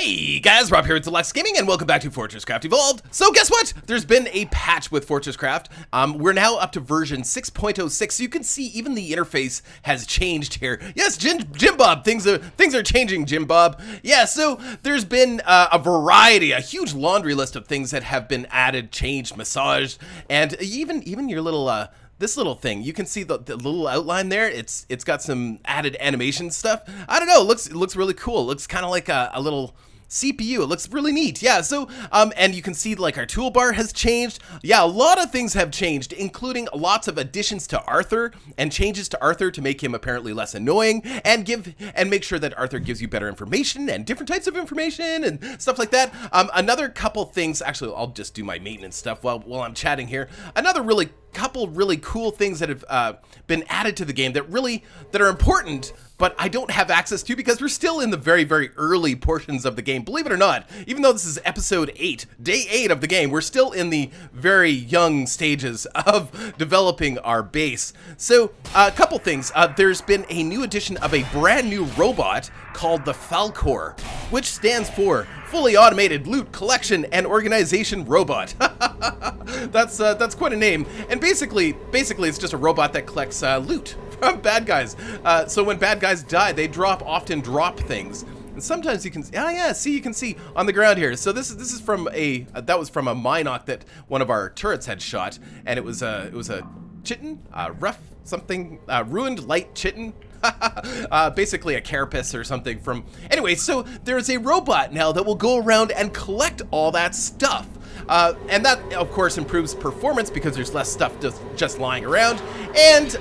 Hey guys, Rob here with Deluks Gaming, and welcome back to FortressCraft Evolved. So guess what? There's been a patch with FortressCraft. We're now up to version 6.06, so you can see even the interface has changed here. Yes, Jim Bob, things are changing, Jim Bob. Yeah, so there's been a variety, a huge laundry list of things that have been added, changed, massaged, and even your little this little thing, you can see the little outline there. It's got some added animation stuff. I don't know, it looks really cool. It looks kind of like a little CPU. It looks really neat. Yeah, so and you can see like our toolbar has changed. Yeah, a lot of things have changed, including lots of additions to Arthur and changes to Arthur to make him apparently less annoying, and make sure that Arthur gives you better information and different types of information and stuff like that. Another couple things, actually I'll just do my maintenance stuff while I'm chatting here. Another couple really cool things that have been added to the game that are important, but I don't have access to because we're still in the very, very early portions of the game. Believe it or not, even though this is episode 8, day 8 of the game, we're still in the very young stages of developing our base. So a couple things. There's been a new addition of a brand new robot called the Falcor, which stands for Fully Automated Loot Collection and Organization Robot. That's quite a name. And basically it's just a robot that collects loot from bad guys. So when bad guys die, they often drop things. And sometimes you can, you can see on the ground here. So this is from that was from a Minoc that one of our turrets had shot, and it was a chitin, rough something, ruined light chitin. Basically a carapace or something from... Anyway, so there's a robot now that will go around and collect all that stuff. And that, of course, improves performance because there's less stuff just lying around. And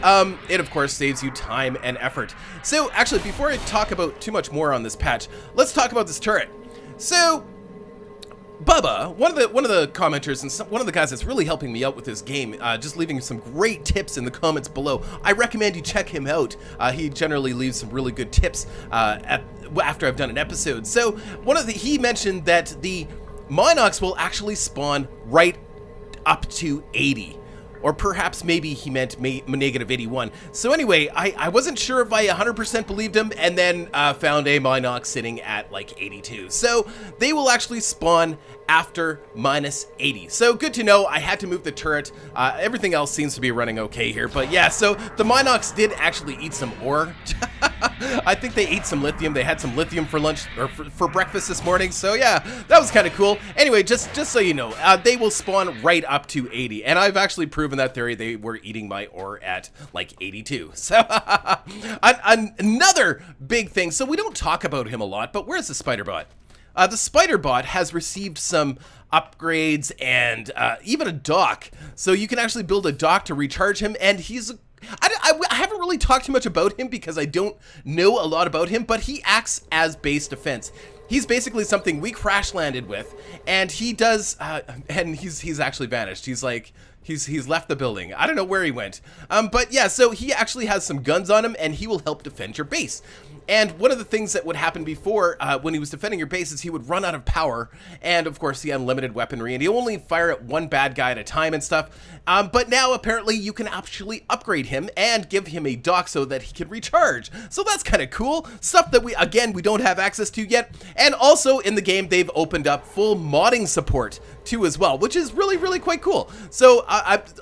it, of course, saves you time and effort. So, actually, before I talk about too much more on this patch, let's talk about this turret. So... Bubba, one of the commenters and one of the guys that's really helping me out with this game, just leaving some great tips in the comments below. I recommend you check him out. He generally leaves some really good tips after I've done an episode. So he mentioned that the Minocs will actually spawn right up to 80. Or perhaps maybe he meant negative 81. So anyway, I wasn't sure if I 100% believed him, and then found a Minoc sitting at like 82. So they will actually spawn after minus 80. So good to know. I had to move the turret. Everything else seems to be running okay here. But yeah, so the Minocs did actually eat some ore. I think they ate some lithium. They had some lithium for lunch or for breakfast this morning. So yeah, that was kind of cool. Anyway, just so you know, they will spawn right up to 80. And I've actually proven that theory. They were eating my ore at like 82. So another big thing. So we don't talk about him a lot, but where's the spider bot? The spider bot has received some upgrades and even a dock. So you can actually build a dock to recharge him, and I haven't really talked too much about him because I don't know a lot about him, but he acts as base defense. He's basically something we crash landed with, and he does, and he's actually vanished. He's like, he's left the building. I don't know where he went. But yeah, so he actually has some guns on him, and he will help defend your base. And one of the things that would happen before when he was defending your base is he would run out of power, and of course he had unlimited weaponry, and he only fire at one bad guy at a time and stuff. But now apparently you can actually upgrade him and give him a dock so that he can recharge. So that's kind of cool. Stuff that we don't have access to yet. And also in the game they've opened up full modding support too as well, which is really, really quite cool. So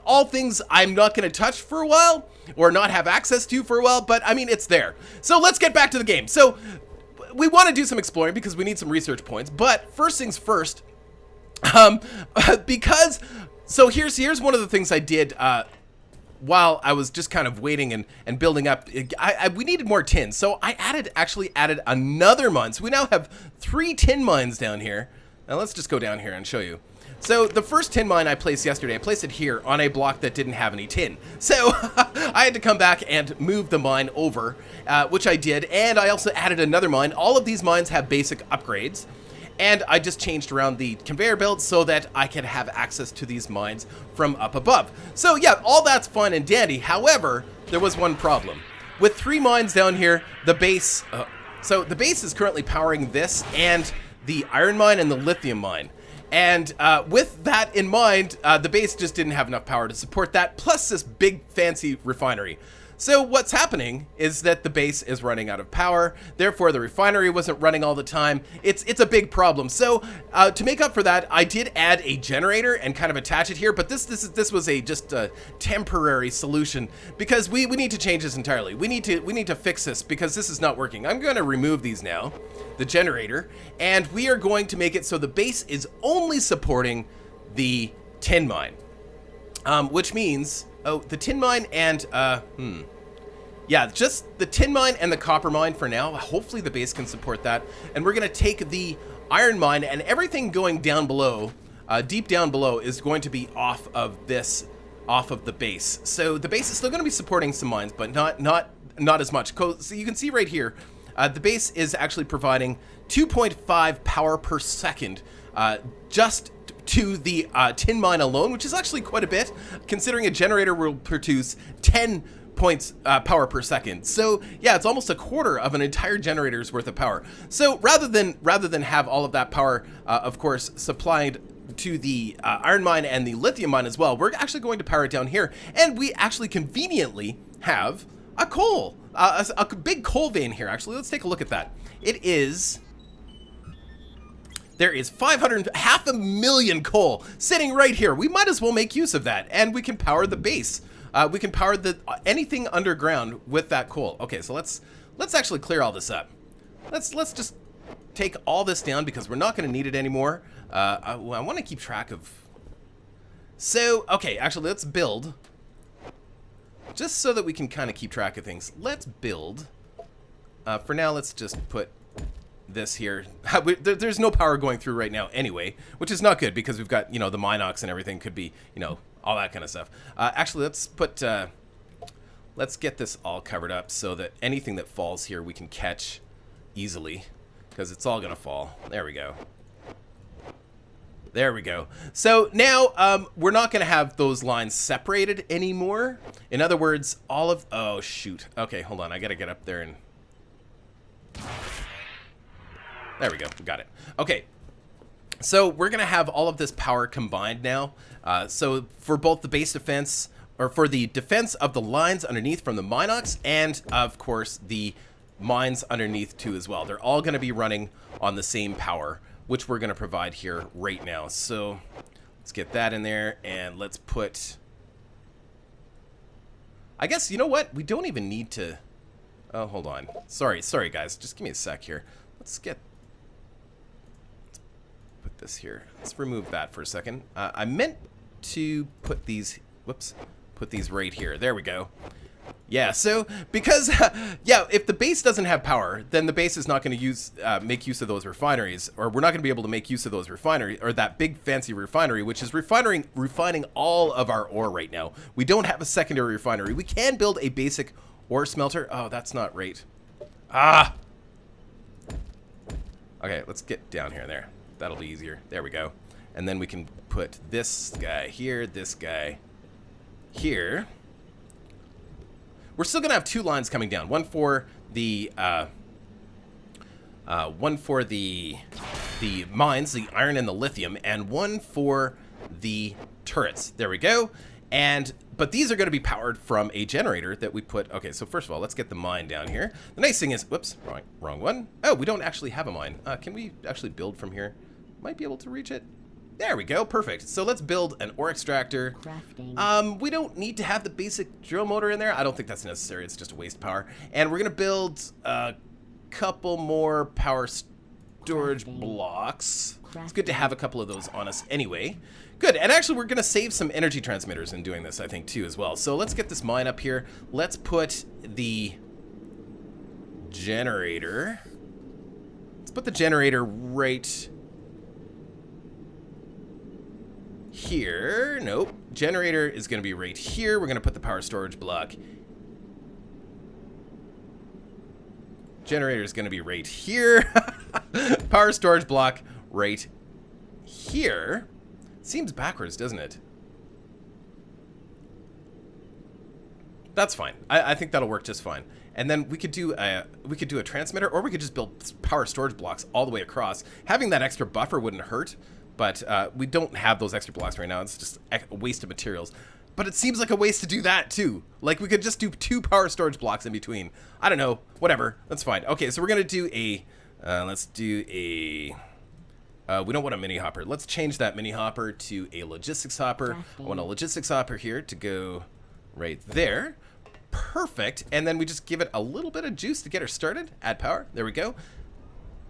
all things I'm not going to touch for a while, or not have access to for a while, but I mean, it's there. So let's get back to the game. So we want to do some exploring because we need some research points, but first things first, so here's one of the things I did while I was just kind of waiting and building up. We needed more tin, so I actually added another mine. So we now have 3 tin mines down here. Now let's just go down here and show you. So the first tin mine I placed yesterday, I placed it here on a block that didn't have any tin. So I had to come back and move the mine over, which I did. And I also added another mine. All of these mines have basic upgrades. And I just changed around the conveyor belt so that I can have access to these mines from up above. So yeah, all that's fun and dandy. However, there was one problem. With 3 mines down here, the base... so the base is currently powering this and the iron mine and the lithium mine. And with that in mind, the base just didn't have enough power to support that, plus this big fancy refinery. So what's happening is that the base is running out of power. Therefore, the refinery wasn't running all the time. It's a big problem. So to make up for that, I did add a generator and kind of attach it here. But this was just a temporary solution because we need to change this entirely. We need to fix this because this is not working. I'm going to remove these now, the generator, and we are going to make it so the base is only supporting the tin mine, which means the tin mine and yeah, just the tin mine and the copper mine for now. Hopefully the base can support that. And we're going to take the iron mine, and everything going down below, deep down below, is going to be off of the base. So the base is still going to be supporting some mines, but not as much. So you can see right here, the base is actually providing 2.5 power per second just to the tin mine alone, which is actually quite a bit, considering a generator will produce 10 points power per second. So yeah, it's almost a quarter of an entire generator's worth of power. So rather than have all of that power, of course, supplied to the iron mine and the lithium mine as well, we're actually going to power it down here, and we actually conveniently have a coal, a big coal vein here. Actually, let's take a look at that. There is 500,000 coal sitting right here. We might as well make use of that, and we can power the base. We can power anything underground with that coal. Okay, so let's actually clear all this up. Let's just take all this down because we're not going to need it anymore. I want to keep track of. So okay, actually let's build, just so that we can kind of keep track of things. Let's build. For now, let's just put this here. There's no power going through right now anyway, which is not good because we've got, the Minox and everything could be, all that kind of stuff. Actually, let's get this all covered up so that anything that falls here we can catch easily, because it's all gonna fall. There we go. There we go. So now we're not gonna have those lines separated anymore. In other words, oh shoot. Okay, hold on, I gotta get up there and there we go, got it. Okay, so we're gonna have all of this power combined now. So for both the base defense, or for the defense of the lines underneath from the Minox, and of course the mines underneath too as well. They're all gonna be running on the same power, which we're gonna provide here right now. So let's get that in there, and let's put, I guess, you know what? We don't even need to, oh, hold on. Sorry guys, just give me a sec here. Let's put this here. Let's remove that for a second. I meant to put these, put these right here. There we go. Yeah, so because yeah, if the base doesn't have power, then the base is not going to make use of those refineries, or we're not going to be able to make use of those refineries, or that big fancy refinery, which is refining all of our ore right now. We don't have a secondary refinery. We can build a basic ore smelter. Oh, that's not right. Ah. Okay, let's get down here and there. That'll be easier. There we go. And then we can put this guy here, this guy here. We're still gonna have two lines coming down. One for the mines, the iron and the lithium, and one for the turrets. There we go. But these are going to be powered from a generator that we put. Okay, so first of all, let's get the mine down here. The nice thing is, whoops, wrong one. Oh, we don't actually have a mine. Can we actually build from here? Might be able to reach it. There we go, perfect. So let's build an ore extractor. Crafting. We don't need to have the basic drill motor in there. I don't think that's necessary. It's just a waste of power. And we're going to build a couple more power storage blocks. It's good to have a couple of those on us anyway. Good, and actually we're gonna save some energy transmitters in doing this, I think, too, as well. So let's get this mine up here. Let's put the generator. Let's put the generator right here. Nope, generator is gonna be right here. We're gonna put the power storage block. Generator is gonna be right here. Power storage block right here. Seems backwards, doesn't it? That's fine. I think that'll work just fine. And then we could do a transmitter, or we could just build power storage blocks all the way across. Having that extra buffer wouldn't hurt, but we don't have those extra blocks right now. It's just a waste of materials. But it seems like a waste to do that too. Like we could just do 2 power storage blocks in between. I don't know. Whatever. That's fine. Okay, so we're gonna do a. Let's do a. We don't want a mini hopper. Let's change that mini hopper to a logistics hopper. I want a logistics hopper here to go right there. Perfect. And then we just give it a little bit of juice to get her started. Add power. There we go.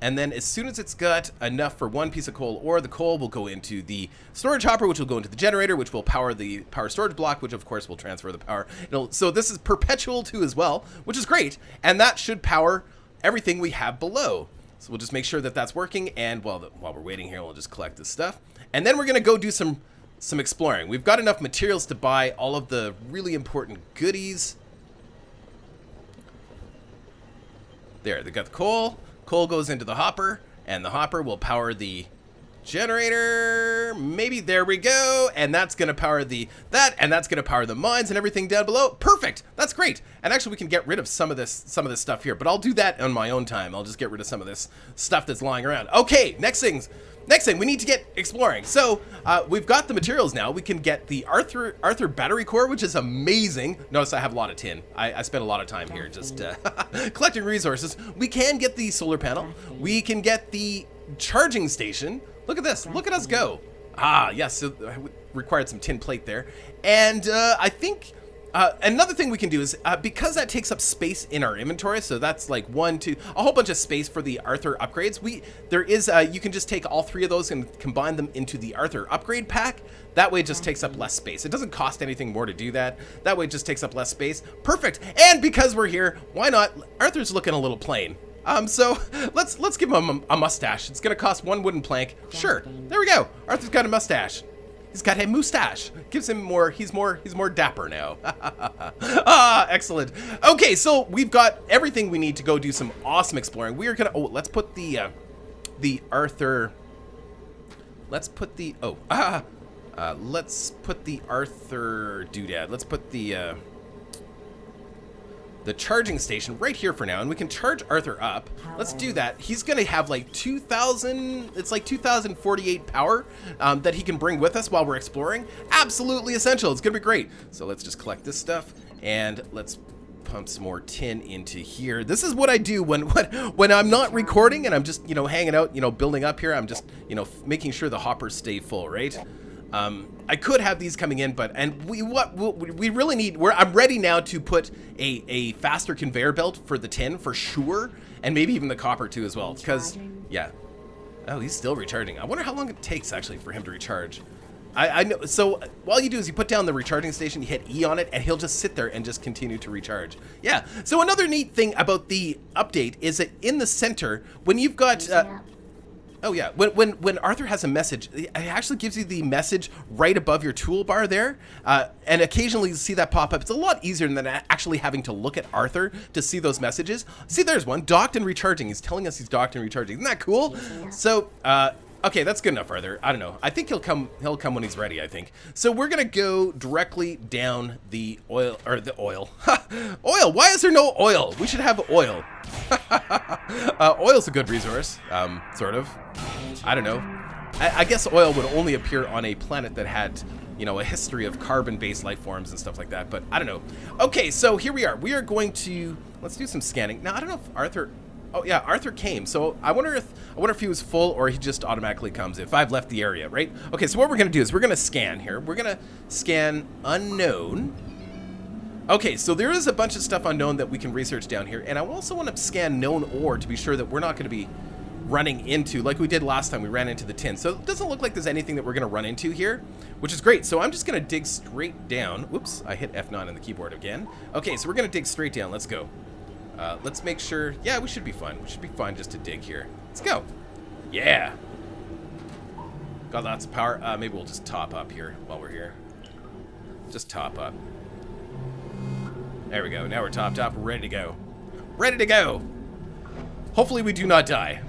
And then as soon as it's got enough for 1 piece of coal ore, the coal will go into the storage hopper, which will go into the generator, which will power the power storage block, which of course will transfer the power. So this is perpetual too as well, which is great. And that should power everything we have below. So we'll just make sure that that's working. And while we're waiting here, we'll just collect this stuff. And then we're going to go do some exploring. We've got enough materials to buy all of the really important goodies. There, they got the coal. Coal goes into the hopper, and the hopper will power the generator. Maybe, there we go. And that's going to power and that's going to power the mines and everything down below. Perfect. That's great. And actually we can get rid of some of this stuff here, but I'll do that on my own time. I'll just get rid of some of this stuff that's lying around. Okay, next thing, we need to get exploring. So we've got the materials now. We can get the Arthur battery core, which is amazing. Notice I have a lot of tin. I spent a lot of time here just collecting resources. We can get the solar panel. We can get the charging station. Look at this. Look at us go. Ah, yes. So required some tin plate there. And I think another thing we can do is because that takes up space in our inventory, so that's like a whole bunch of space for the Arthur upgrades. You can just take all 3 of those and combine them into the Arthur upgrade pack. That way it just takes up less space. It doesn't cost anything more to do that. That way it just takes up less space. Perfect. And because we're here, why not? Arthur's looking a little plain. So let's give him a mustache. It's gonna cost 1 wooden plank. Sure. There we go. Arthur's got a mustache. He's got a mustache. Gives him more. He's more dapper now. Ah, excellent. Okay, so we've got everything we need to go do some awesome exploring. We are gonna. Oh, let's put the Arthur. Let's put the. Let's put the Arthur doodad. Let's put the charging station right here for now, and we can charge Arthur up. Let's do that. He's gonna have like 2,000, it's like 2,048 power that he can bring with us while we're exploring. Absolutely essential. It's gonna be great. So let's just collect this stuff, and let's pump some more tin into here. This is what I do when I'm not recording and I'm just, hanging out, building up here. I'm just, making sure the hoppers stay full, right? I could have these coming in, but we really need. I'm ready now to put a faster conveyor belt for the tin for sure, and maybe even the copper too as well. Because oh, he's still recharging. I wonder how long it takes actually for him to recharge. I know. So all you do is you put down the recharging station, you hit E on it, and he'll just sit there and just continue to recharge. Yeah. So another neat thing about the update is that in the center, when you've got oh yeah, when Arthur has a message, it actually gives you the message right above your toolbar there, and occasionally you see that pop up. It's a lot easier than actually having to look at Arthur to see those messages. See, there's one, docked and recharging. He's telling us he's docked and recharging. Isn't that cool? So, okay, that's good enough, Arthur. I don't know. I think he'll come when he's ready, I think. So we're gonna go directly down the oil. Oil, why is there no oil? We should have oil. Oil's a good resource, sort of. I don't know. I guess oil would only appear on a planet that had, a history of carbon-based life forms and stuff like that, but I don't know. Okay, so here we are. We are going to, let's do some scanning. Now, I don't know if Arthur, oh yeah, Arthur came. So I wonder if he was full or he just automatically comes if I've left the area, right? Okay, so what we're gonna do is we're gonna scan here. We're gonna scan unknown. Okay, so there is a bunch of stuff unknown that we can research down here, and I also want to scan known ore to be sure that we're not going to be running into, like we did last time, we ran into the tin. So it doesn't look like there's anything that we're going to run into here, which is great. So I'm just going to dig straight down. Whoops, I hit F9 on the keyboard again. Okay, so we're going to dig straight down. Let's go. Let's make sure, yeah, we should be fine. We should be fine just to dig here. Let's go. Yeah. Got lots of power. Maybe we'll just top up here while we're here. Just top up. There we go. Now we're topped up. We're ready to go. Ready to go. Hopefully we do not die.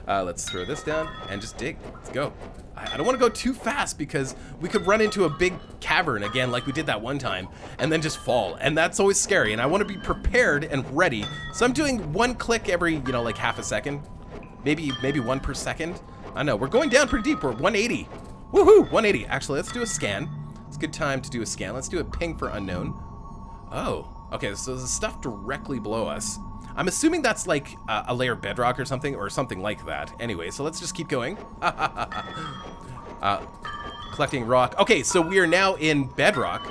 Let's throw this down and just dig. Let's go. I don't want to go too fast because we could run into a big cavern again like we did that one time and then just fall. And that's always scary. And I want to be prepared and ready. So I'm doing 1 click every, like half a second. Maybe 1 per second. I know. We're going down pretty deep. We're 180. Woohoo! 180. Actually, let's do a scan. It's a good time to do a scan. Let's do a ping for unknown. Oh, okay, so there's stuff directly below us. I'm assuming that's like a layer of bedrock or something like that. Anyway, so let's just keep going. Collecting rock. Okay, so we are now in bedrock.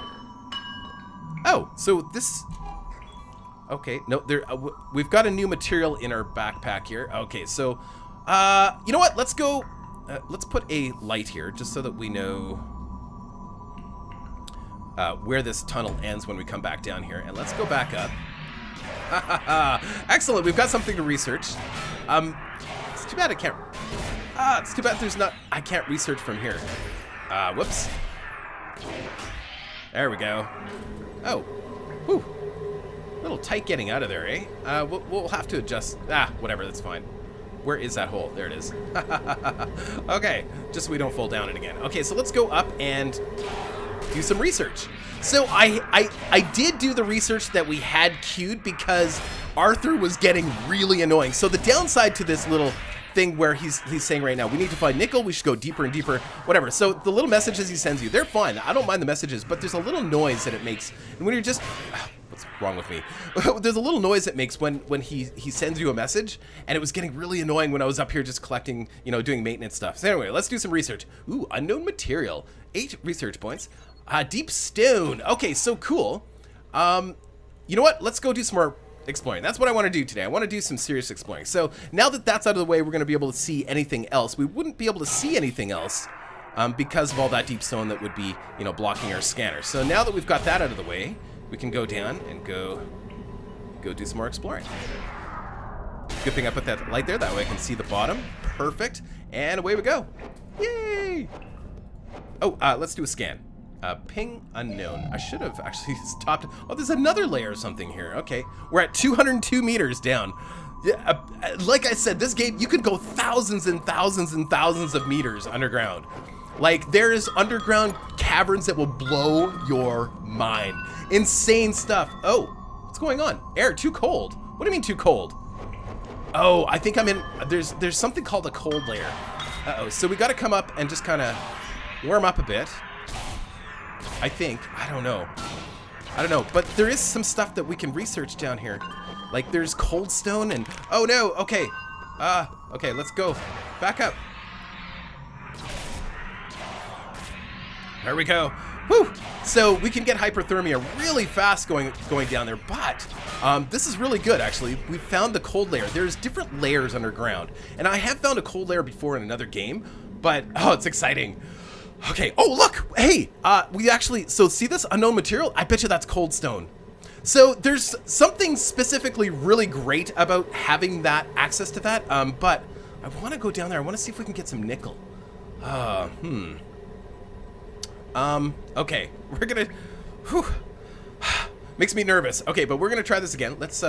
Oh, so this... Okay, no, there. We've got a new material in our backpack here. Okay, so, you know what? Let's go. Let's put a light here just so that we know where this tunnel ends when we come back down here. And let's go back up. Excellent. We've got something to research. It's too bad I can't. It's too bad there's not. I can't research from here. Whoops. There we go. Oh. Whew. A little tight getting out of there, eh? We'll have to adjust. Whatever, that's fine. Where is that hole? There it is. Okay, just so we don't fall down it again. Okay, so let's go up and do some research. So I did do the research that we had queued because Arthur was getting really annoying. So the downside to this little thing where he's saying right now, we need to find nickel, we should go deeper and deeper, whatever. So the little messages he sends you, they're fine. I don't mind the messages, but there's a little noise that it makes. And when you're just... What's wrong with me? There's a little noise it makes when he sends you a message, and it was getting really annoying when I was up here just collecting, doing maintenance stuff. So anyway, let's do some research. Ooh, unknown material. 8 research points. Deep stone. Okay, so cool. You know what? Let's go do some more exploring. That's what I want to do today. I want to do some serious exploring. So now that that's out of the way, we're going to be able to see anything else. We wouldn't be able to see anything else because of all that deep stone that would be, blocking our scanner. So now that we've got that out of the way, we can go down and go do some more exploring. Good thing I put that light there, that way I can see the bottom. Perfect. And away we go. Yay! Oh, let's do a scan. Ping unknown. I should have actually stopped. Oh, there's another layer of something here. Okay. We're at 202 meters down. Yeah, like I said, this game, you could go thousands and thousands and thousands of meters underground. Like, there's underground caverns that will blow your mind. Insane stuff. Oh, what's going on? Air, too cold. What do you mean too cold? Oh, I think I'm in, there's something called a cold layer. Uh-oh, so we gotta come up and just kind of warm up a bit. I think, I don't know, but there is some stuff that we can research down here. Like, there's cold stone and, oh no, okay. Okay, let's go. Back up. There we go. Whew. So we can get hyperthermia really fast going down there, but this is really good, actually. We found the cold layer. There's different layers underground, and I have found a cold layer before in another game, but, oh, it's exciting. Okay, oh, look, hey, we actually, so see this unknown material? I bet you that's cold stone. So there's something specifically really great about having that access to that, but I want to go down there. I want to see if we can get some nickel. Okay, we're gonna, whew, makes me nervous. Okay, but we're gonna try this again. Let's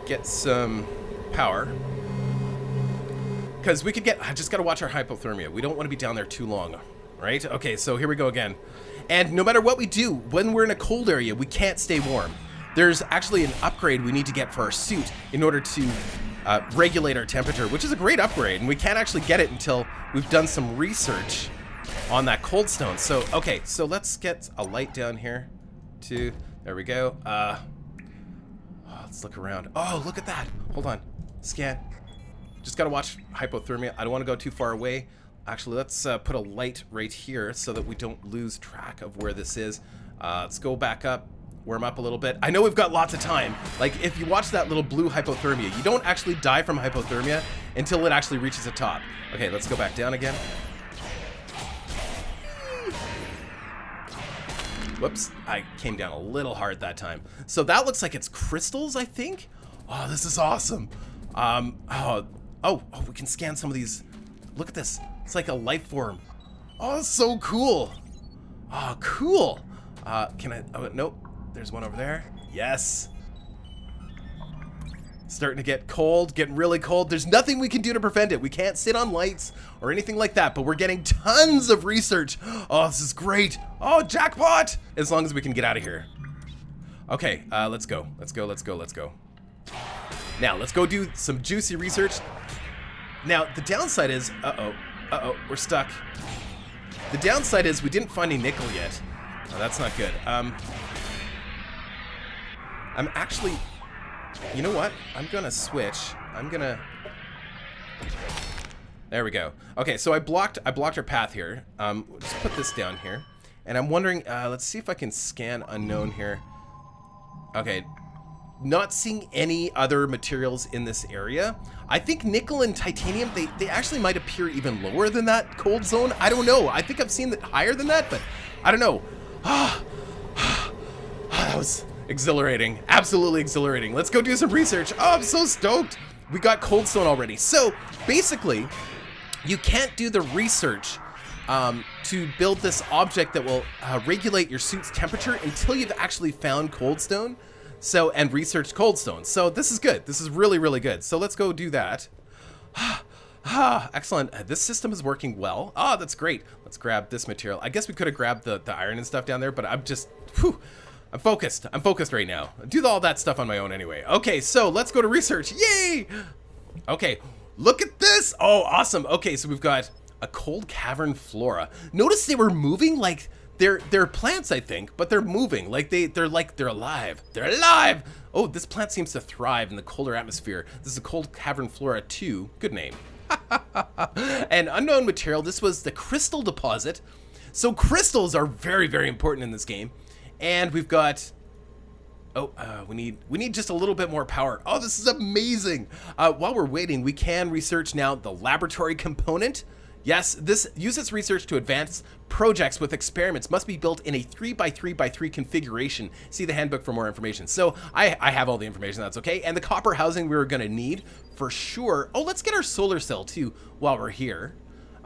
get some power. Because we could get, I just gotta watch our hypothermia. We don't want to be down there too long, right? Okay, so here we go again. And no matter what we do, when we're in a cold area, we can't stay warm. There's actually an upgrade we need to get for our suit in order to regulate our temperature, which is a great upgrade, and we can't actually get it until we've done some research on that cold stone. So, okay, so let's get a light down here, too. There we go. Let's look around. Oh, look at that. Hold on. Scan. Just gotta watch hypothermia. I don't want to go too far away. Actually, let's put a light right here so that we don't lose track of where this is. Let's go back up, warm up a little bit. I know we've got lots of time. Like, if you watch that little blue hypothermia, you don't actually die from hypothermia until it actually reaches the top. Okay, let's go back down again. Whoops, I came down a little hard that time. So that looks like it's crystals, I think. Oh, this is awesome. Oh, we can scan some of these. Look at this. It's like a life form. Oh, so cool. Oh, cool. Can I, oh, nope. There's one over there. Yes. Starting to get cold, getting really cold. There's nothing we can do to prevent it. We can't sit on lights or anything like that, but we're getting tons of research. Oh, this is great. Oh, jackpot. As long as we can get out of here. Okay, let's go. Let's go, let's go, let's go. Now, let's go do some juicy research. Now, the downside is, we're stuck. The downside is we didn't find any nickel yet. Oh, that's not good. I'm actually... You know what? I'm gonna switch. I'm gonna... There we go. Okay, so I blocked our path here. Just put this down here. And I'm wondering, let's see if I can scan unknown here. Okay, not seeing any other materials in this area. I think nickel and titanium, they actually might appear even lower than that cold zone. I don't know. I think I've seen it higher than that, but I don't know. That was exhilarating. Absolutely exhilarating. Let's go do some research. Oh, I'm so stoked. We got cold stone already. So basically, you can't do the research to build this object that will regulate your suit's temperature until you've actually found cold stone. So, and researched cold stone. So this is good. This is really, really good. So let's go do that. Excellent. This system is working well. Oh, that's great. Let's grab this material. I guess we could have grabbed the iron and stuff down there, but I'm just, I'm focused. I'm focused right now. I do all that stuff on my own anyway. Okay, so let's go to research. Yay! Okay, look at this. Oh, awesome. Okay, so we've got a cold cavern flora. Notice they were moving like they're plants, I think, but they're moving like they're alive. They're alive. Oh, this plant seems to thrive in the colder atmosphere. This is a cold cavern flora 2. Good name. An unknown material. This was the crystal deposit. So crystals are very, very important in this game. And we've got, we need just a little bit more power. Oh, this is amazing. While we're waiting, we can research now the laboratory component. Yes, this uses research to advance projects with experiments must be built in a 3x3x3 configuration. See the handbook for more information. So I have all the information, that's okay. And the copper housing we were gonna need for sure. Oh, let's get our solar cell too while we're here.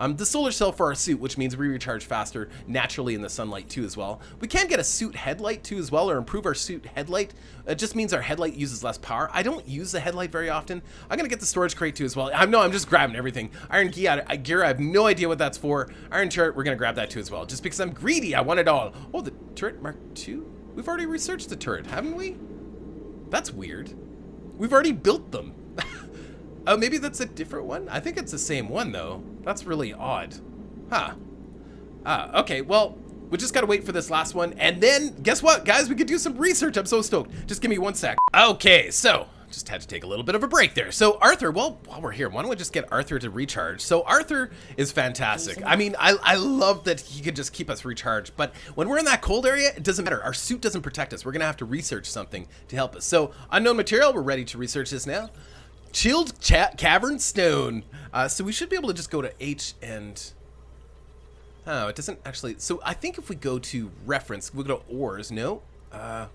The solar cell for our suit, which means we recharge faster naturally in the sunlight too as well. We can get a suit headlight too as well, or improve our suit headlight. It just means our headlight uses less power. I don't use the headlight very often. I'm gonna get the storage crate too as well. I'm just grabbing everything. Iron gear, I have no idea what that's for. Iron turret, we're gonna grab that too as well. Just because I'm greedy, I want it all. Oh, the turret Mark II? We've already researched the turret, haven't we? That's weird. We've already built them. Oh, maybe that's a different one? I think it's the same one, though. That's really odd. Huh. Okay, well, we just gotta wait for this last one. And then, guess what, guys? We could do some research. I'm so stoked. Just give me 1 sec. Okay, so, just had to take a little bit of a break there. So, Arthur, well, while we're here, why don't we just get Arthur to recharge? So, Arthur is fantastic. I mean, I love that he could just keep us recharged. But when we're in that cold area, it doesn't matter. Our suit doesn't protect us. We're gonna have to research something to help us. So, unknown material, we're ready to research this now. Chilled cavern stone. So we should be able to just go to H and... Oh, it doesn't actually... So I think if we go to reference, we'll go to ores. No? I'm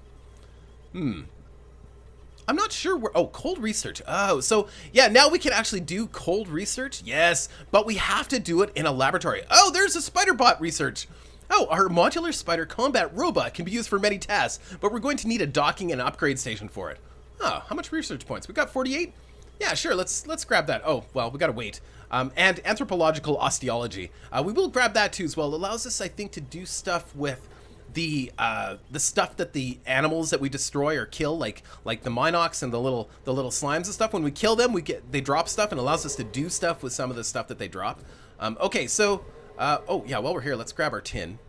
not sure where... Oh, cold research. Oh, so yeah, now we can actually do cold research. Yes, but we have to do it in a laboratory. Oh, there's a spider bot research. Oh, our modular spider combat robot can be used for many tasks, but we're going to need a docking and upgrade station for it. Oh, how much research points? We got 48? Yeah, sure, let's grab that. Oh, well, we gotta wait. And anthropological osteology. We will grab that too as well. It allows us, I think, to do stuff with the stuff that the animals that we destroy or kill, like the Minox and the little slimes and stuff. When we kill them, they drop stuff and allows us to do stuff with some of the stuff that they drop. Okay, so oh yeah, while we're here, let's grab our tin.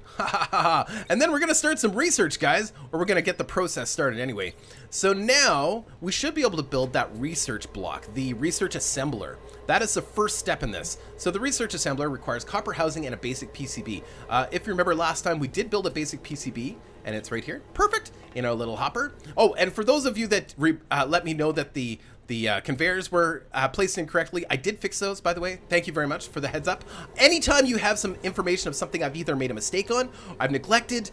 And then we're gonna start some research, guys, or we're gonna get the process started anyway. So now we should be able to build that research block, the research assembler. That is the first step in this. So the research assembler requires copper housing and a basic PCB. If you remember last time, we did build a basic PCB, and it's right here, perfect, in our little hopper. Oh, and for those of you that let me know that the conveyors were placed incorrectly, I did fix those, by the way. Thank you very much for the heads up. Anytime you have some information of something I've either made a mistake on, I've neglected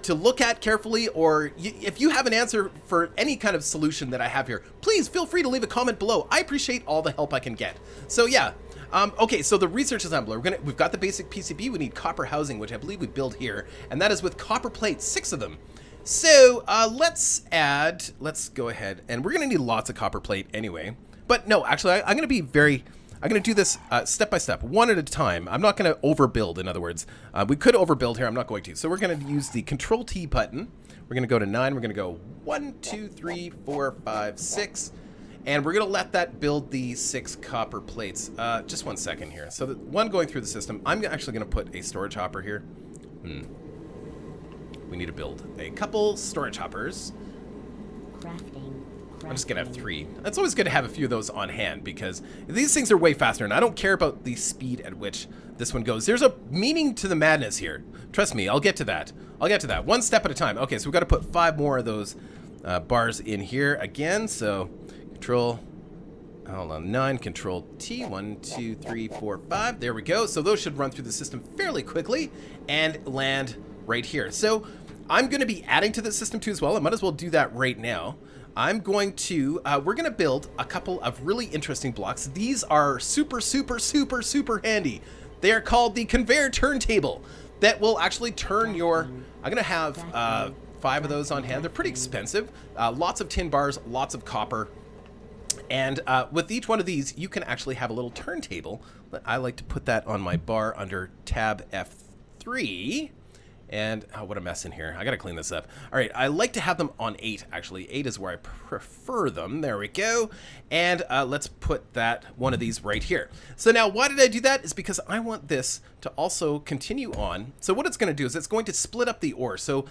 to look at carefully, or if you have an answer for any kind of solution that I have here, please feel free to leave a comment below. I appreciate all the help I can get. So yeah, okay, so the research assembler, we've got the basic PCB, we need copper housing, which I believe we build here, and that is with copper plates, 6 of them. So let's go ahead, and we're gonna need lots of copper plate anyway. But no, actually, I'm gonna do this step by step, one at a time. I'm not gonna overbuild, in other words. We could overbuild here, I'm not going to. So we're gonna use the Control T button. We're gonna go to 9, we're gonna go 1, 2, 3, 4, 5, 6. and we're going to let that build the 6 copper plates. Just 1 second here. So the one going through the system, I'm actually going to put a storage hopper here. We need to build a couple storage hoppers. I'm just going to have 3. It's always good to have a few of those on hand because these things are way faster, and I don't care about the speed at which this one goes. There's a meaning to the madness here. Trust me, I'll get to that. I'll get to that. One step at a time. Okay, so we've got to put 5 more of those bars in here again. So control, hold on, 9, control T, 1, 2, 3, 4, 5. There we go. So those should run through the system fairly quickly and land right here. So I'm going to be adding to the system too as well. I might as well do that right now. I'm going to, we're going to build a couple of really interesting blocks. These are super, super, super, super handy. They are called the conveyor turntable that will actually turn your, I'm going to have 5 of those on hand. They're pretty expensive. Lots of tin bars, lots of copper. And with each one of these, you can actually have a little turntable. I like to put that on my bar under tab F3. And, oh, what a mess in here. I gotta clean this up. All right, I like to have them on 8, actually. 8 is where I prefer them. There we go. And let's put that one of these right here. So now, why did I do that? Is because I want this to also continue on. So what it's gonna do is it's going to split up the ore. So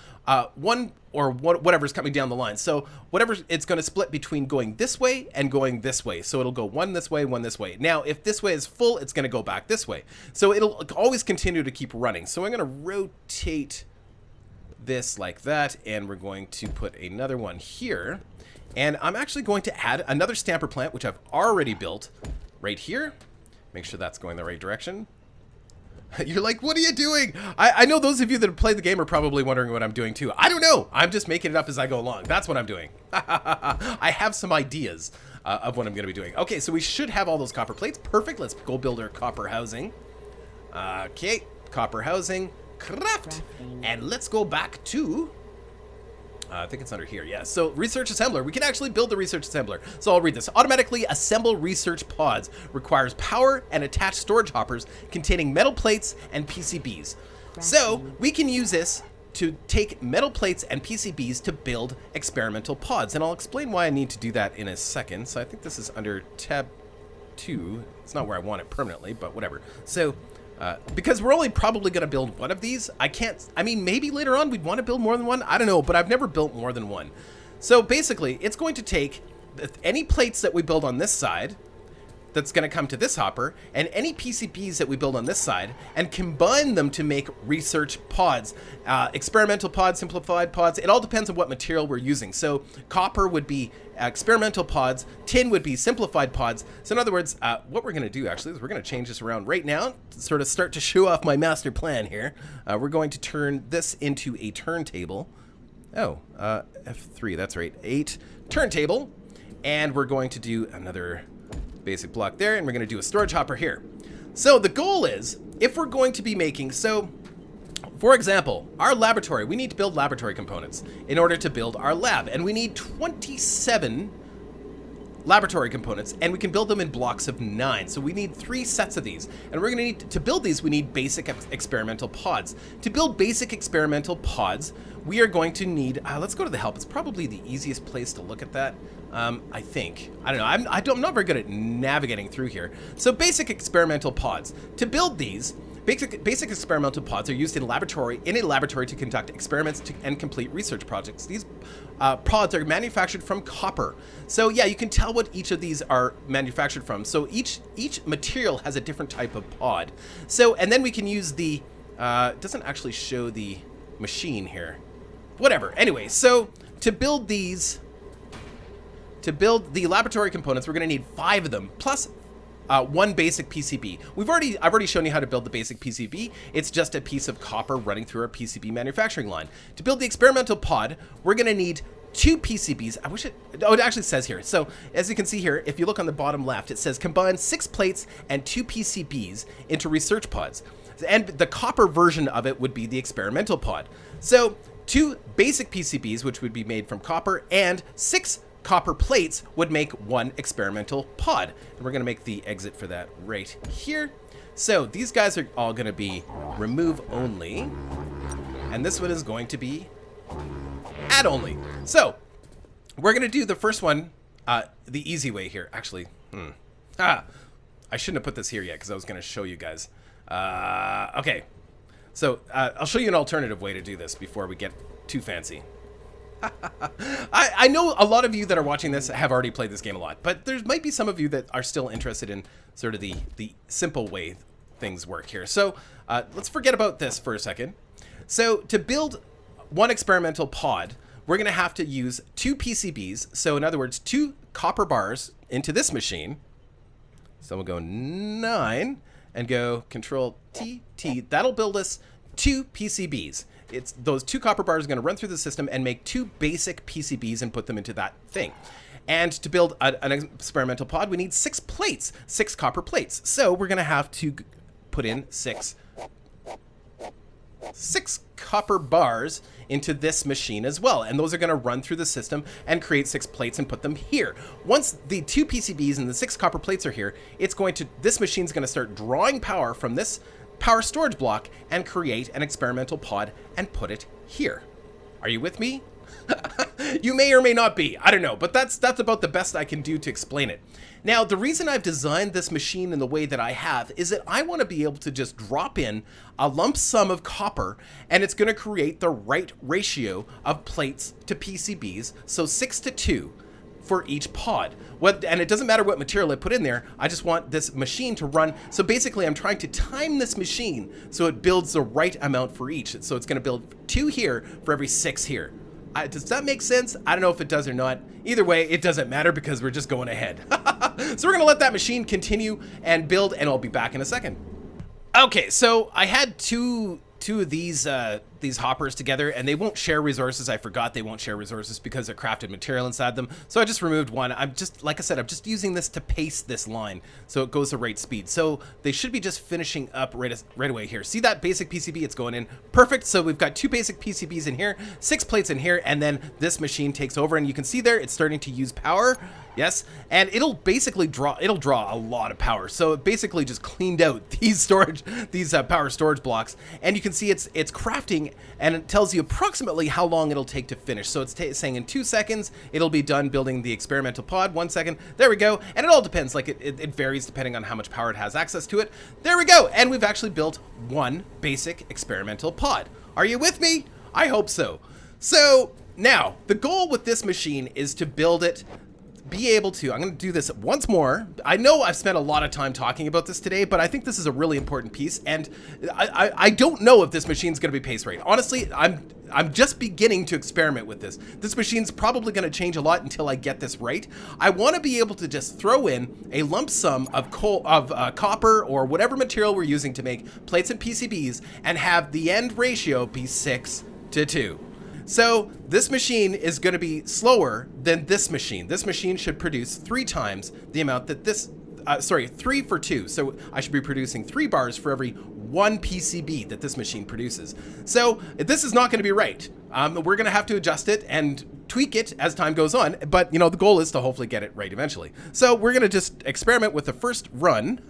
one or whatever's coming down the line. So whatever, it's gonna split between going this way and going this way. So it'll go one this way, one this way. Now, if this way is full, it's gonna go back this way. So it'll always continue to keep running. So I'm gonna rotate this like that, and we're going to put another one here. And I'm actually going to add another stamper plant, which I've already built right here. Make sure that's going the right direction. You're like, what are you doing? I know those of you that have played the game are probably wondering what I'm doing too. I don't know. I'm just making it up as I go along. That's what I'm doing. I have some ideas of what I'm going to be doing. Okay, so we should have all those copper plates. Perfect. Let's go build our copper housing. Okay, copper housing. Craft. And let's go back to, I think it's under here, yeah. So research assembler, we can actually build the research assembler. So I'll read this. Automatically assemble research pods, requires power and attached storage hoppers containing metal plates and PCBs. So we can use this to take metal plates and PCBs to build experimental pods. And I'll explain why I need to do that in a second. So I think this is under tab 2. It's not where I want it permanently, but whatever. So because we're only probably going to build one of these. I mean, maybe later on we'd want to build more than one. I don't know, but I've never built more than one. So basically, it's going to take any plates that we build on this side that's going to come to this hopper, and any PCBs that we build on this side, and combine them to make research pods, experimental pods, simplified pods. It all depends on what material we're using. So copper would be experimental pods, tin would be simplified pods. So in other words, what we're going to do actually is we're going to change this around right now to sort of start to show off my master plan here. We're going to turn this into a turntable. Oh, F3, that's right, 8 turntable. And we're going to do another basic block there, and we're going to do a storage hopper here. So the goal is, if we're going to be making, so for example, our laboratory, we need to build laboratory components in order to build our lab, and we need 27 laboratory components, and we can build them in blocks of 9. So we need 3 sets of these, and we're going to need to build these. We need basic experimental pods. To build basic experimental pods, we are going to need, let's go to the help. It's probably the easiest place to look at that. I think. I don't know. I'm not very good at navigating through here. So basic experimental pods. To build these, basic experimental pods are used in a laboratory to conduct experiments and complete research projects. These pods are manufactured from copper. So yeah, you can tell what each of these are manufactured from. So each material has a different type of pod. So, and then we can use the, it doesn't actually show the machine here. Whatever. Anyway, so to build these, to build the laboratory components, we're going to need 5 of them, plus 1 basic PCB. I've already shown you how to build the basic PCB. It's just a piece of copper running through our PCB manufacturing line. To build the experimental pod, we're going to need 2 PCBs. I wish it, oh, it actually says here. So as you can see here, if you look on the bottom left, it says combine 6 plates and 2 PCBs into research pods. And the copper version of it would be the experimental pod. So 2 basic PCBs, which would be made from copper, and 6 copper plates would make 1 experimental pod. And we're going to make the exit for that right here. So these guys are all going to be remove only, and this one is going to be add only. So we're going to do the first one the easy way here, actually. I shouldn't have put this here yet because I was going to show you guys. Okay, so I'll show you an alternative way to do this before we get too fancy. I know a lot of you that are watching this have already played this game a lot, but there might be some of you that are still interested in sort of the simple way things work here. So let's forget about this for a second. So to build one experimental pod, we're going to have to use 2 PCBs. So in other words, 2 copper bars into this machine. So we'll go 9 and go Control T. That'll build us 2 PCBs. It's those 2 copper bars are going to run through the system and make 2 basic PCBs and put them into that thing. And to build an experimental pod, we need 6 plates, 6 copper plates. So we're going to have to put in 6 copper bars into this machine as well, and those are going to run through the system and create 6 plates and put them here. Once the 2 PCBs and the 6 copper plates are here, this machine's going to start drawing power from this power storage block and create an experimental pod and put it here. Are you with me? You may or may not be, I don't know, but that's about the best I can do to explain it. Now, the reason I've designed this machine in the way that I have is that I want to be able to just drop in a lump sum of copper, and it's going to create the right ratio of plates to PCBs, so 6 to 2 for each pod. And it doesn't matter what material I put in there, I just want this machine to run. So basically I'm trying to time this machine so it builds the right amount for each. So it's going to build 2 here for every 6 here. Does that make sense? I don't know if it does or not. Either way, it doesn't matter because we're just going ahead. So we're going to let that machine continue and build, and I'll be back in a second. Okay, so I had two of these hoppers together, and they won't share resources. I forgot they won't share resources because they're crafted material inside them. So I just removed one. Like I said, I'm just using this to pace this line so it goes the right speed. So they should be just finishing up right away here. See that basic PCB? It's going in perfect. So we've got 2 basic PCBs in here, 6 plates in here, and then this machine takes over, and you can see there it's starting to use power. Yes, and it'll basically draw a lot of power. So it basically just cleaned out these power storage blocks, and you can see it's crafting, and it tells you approximately how long it'll take to finish. So it's saying in 2 seconds it'll be done building the experimental pod. 1 second, there we go. And it all depends, like it varies depending on how much power it has access to it. There we go, and we've actually built 1 basic experimental pod. Are you with me? I hope so. So now the goal with this machine is to build it, I'm going to do this once more. I know I've spent a lot of time talking about this today, but I think this is a really important piece, and I don't know if this machine's going to be pace right. Honestly, I'm just beginning to experiment with this. This machine's probably going to change a lot until I get this right. I want to be able to just throw in a lump sum of copper or whatever material we're using to make plates and PCBs and have the end ratio be 6 to 2. So this machine is going to be slower than this machine. This machine should produce 3 times the amount that 3 for 2. So I should be producing 3 bars for every 1 PCB that this machine produces. So this is not going to be right. We're going to have to adjust it and tweak it as time goes on. But, the goal is to hopefully get it right eventually. So we're going to just experiment with the first run.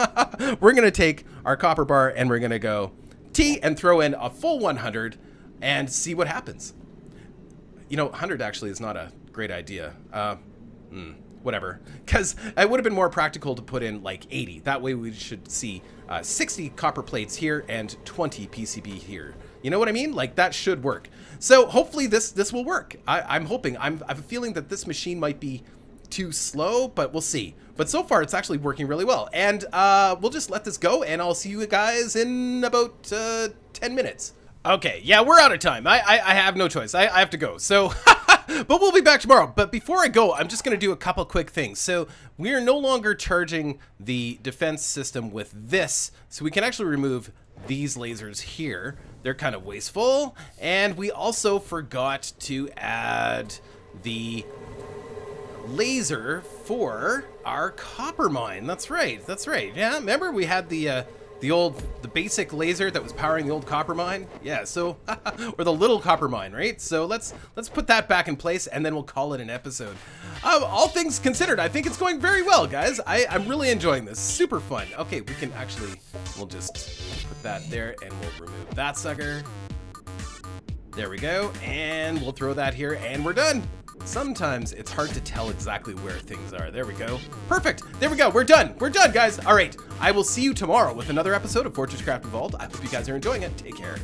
We're going to take our copper bar and we're going to go T and throw in a full 100 and see what happens. 100 actually is not a great idea. Whatever. Because it would have been more practical to put in like 80. That way we should see 60 copper plates here and 20 PCB here. You know what I mean? Like that should work. So hopefully this will work. I'm hoping. I have a feeling that this machine might be too slow, but we'll see. But so far it's actually working really well. And we'll just let this go, and I'll see you guys in about 10 minutes. Okay, yeah, we're out of time. I have no choice. I have to go. So, but we'll be back tomorrow. But before I go, I'm just going to do a couple quick things. So we are no longer charging the defense system with this. So we can actually remove these lasers here. They're kind of wasteful. And we also forgot to add the laser for our copper mine. That's right. Yeah, remember we had the basic laser that was powering the old copper mine? Yeah, so, or the little copper mine, right? So let's put that back in place, and then we'll call it an episode. All things considered, I think it's going very well, guys. I'm really enjoying this. Super fun. Okay, we'll just put that there, and we'll remove that sucker. There we go, and we'll throw that here, and we're done. sometimes it's hard to tell exactly where things are. There we go. Perfect. There we go. We're done. We're done, guys. All right. I will see you tomorrow with another episode of FortressCraft Evolved. I hope you guys are enjoying it. Take care.